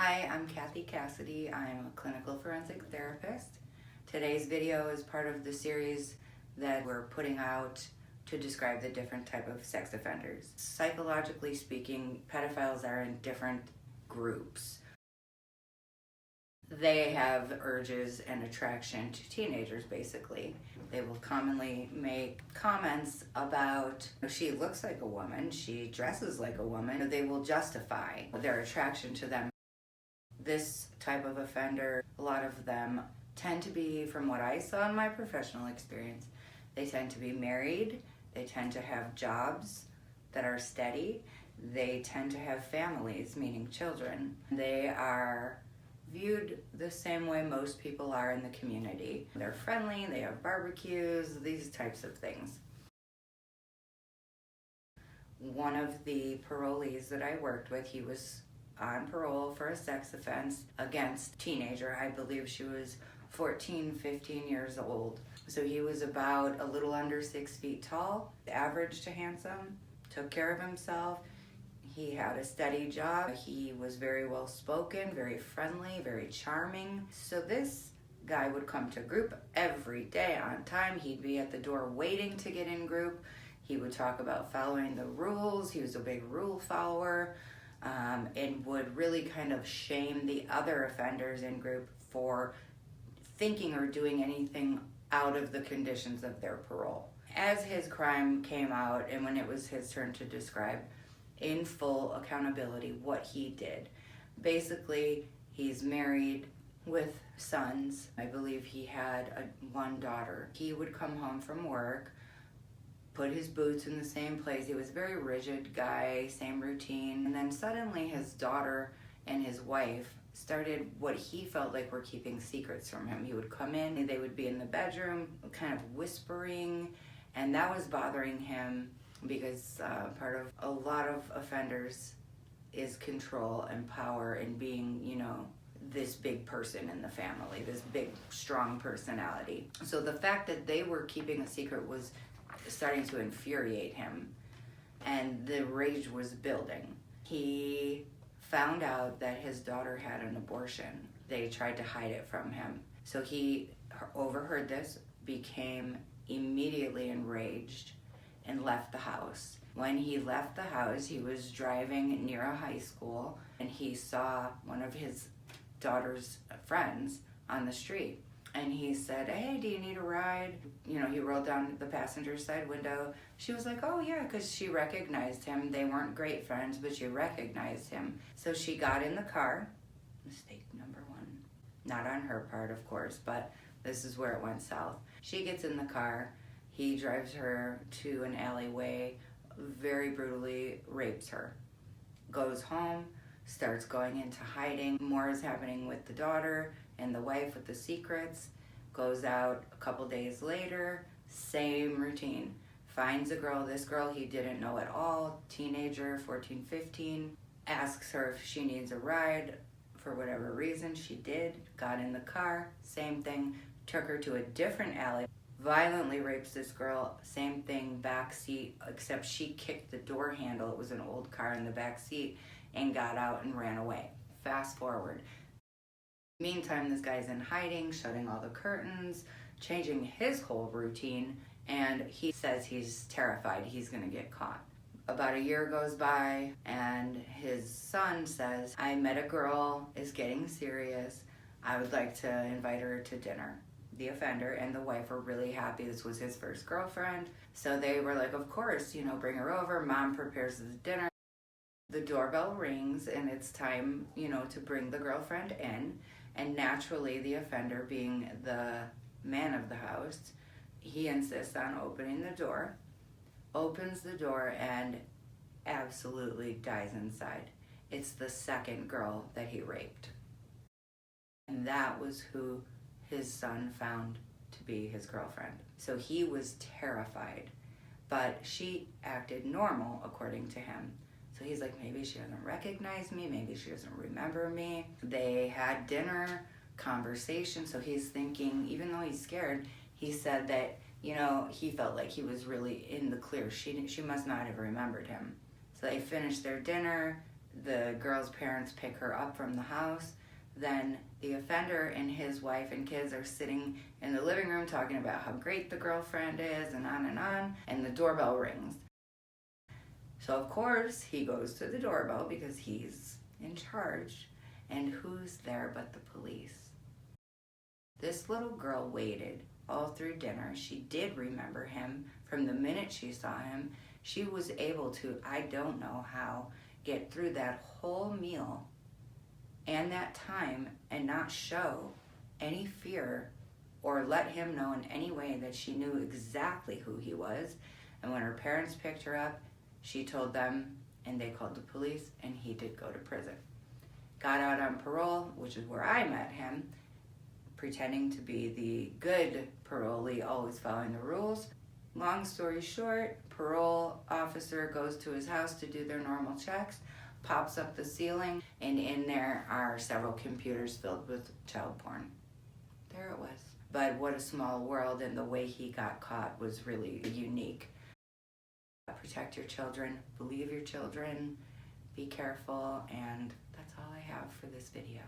Hi, I'm Kathy Cassidy. I'm a clinical forensic therapist. Today's video is part of the series that we're putting out to describe the different type of sex offenders. Psychologically speaking, pedophiles are in different groups. They have urges and attraction to teenagers, basically. They will commonly make comments about, she looks like a woman, she dresses like a woman. They will justify their attraction to them. This type of offender, a lot of them tend to be, from what I saw in my professional experience, they tend to be married, they tend to have jobs that are steady, they tend to have families, meaning children. They are viewed the same way most people are in the community. They're friendly, they have barbecues, these types of things. One of the parolees that I worked with, he was on parole for a sex offense against a teenager. I believe she was 14, 15 years old. So he was about a little under 6 feet tall, average to handsome, took care of himself. He had a steady job. He was very well spoken, very friendly, very charming. So this guy would come to group every day on time. He'd be at the door waiting to get in group. He would talk about following the rules. He was a big rule follower, and would really kind of shame the other offenders in group for thinking or doing anything out of the conditions of their parole. As his crime came out and when it was his turn to describe in full accountability what he did, basically he's married with sons. I believe he had one daughter. He would come home from work, put his boots in the same place. He was a very rigid guy, same routine. And then suddenly his daughter and his wife started what he felt like were keeping secrets from him. He would come in, they would be in the bedroom kind of whispering, and that was bothering him because part of a lot of offenders is control and power and being, this big person in the family, this big, strong personality. So the fact that they were keeping a secret was starting to infuriate him, and the rage was building. He found out that his daughter had an abortion. They tried to hide it from him. So he overheard this, became immediately enraged, and left the house. When he left the house, he was driving near a high school, and he saw one of his daughter's friends on the street. And he said, "Hey, do you need a ride?" He rolled down the passenger side window. She was like, "Oh yeah," because she recognized him. They weren't great friends, but she recognized him. So she got in the car. Mistake number one. Not on her part, of course, but this is where it went south. She gets in the car. He drives her to an alleyway, very brutally rapes her. Goes home, starts going into hiding. More is happening with the daughter and the wife with the secrets. Goes out a couple days later, same routine. Finds a girl, this girl he didn't know at all, teenager, 14, 15. Asks her if she needs a ride. For whatever reason, she did. Got in the car, same thing. Took her to a different alley. Violently rapes this girl, same thing, back seat, except she kicked the door handle. It was an old car in the back seat, and got out and ran away. Fast forward. Meantime, this guy's in hiding, shutting all the curtains, changing his whole routine, and he says he's terrified he's gonna get caught. About a year goes by, and his son says, "I met a girl, it's getting serious. I would like to invite her to dinner." The offender and the wife were really happy. This was his first girlfriend. So they were like, of course, bring her over. Mom prepares the dinner. The doorbell rings, and it's time, to bring the girlfriend in. And naturally, the offender, being the man of the house, he insists on opening the door, opens the door, and absolutely dies inside. It's the second girl that he raped. And that was who his son found to be his girlfriend. So he was terrified, but she acted normal according to him. So he's like, maybe she doesn't recognize me, maybe she doesn't remember me. They had dinner, conversation, so he's thinking, even though he's scared, he said that, he felt like he was really in the clear. She must not have remembered him. So they finished their dinner, The girl's parents pick her up from the house. Then the offender and his wife and kids are sitting in the living room talking about how great the girlfriend is and on, and the doorbell rings. So of course he goes to the doorbell because he's in charge, and who's there but the police? This little girl waited all through dinner. She did remember him from the minute she saw him. She was able to, I don't know how, get through that whole meal and that time and not show any fear or let him know in any way that she knew exactly who he was. And when her parents picked her up, she told them, and they called the police, and he did go to prison. Got out on parole, which is where I met him, pretending to be the good parolee, always following the rules. Long story short, parole officer goes to his house to do their normal checks, pops up the ceiling, and in there are several computers filled with child porn. There it was. But what a small world, and the way he got caught was really unique. Protect your children, believe your children, be careful, and that's all I have for this video.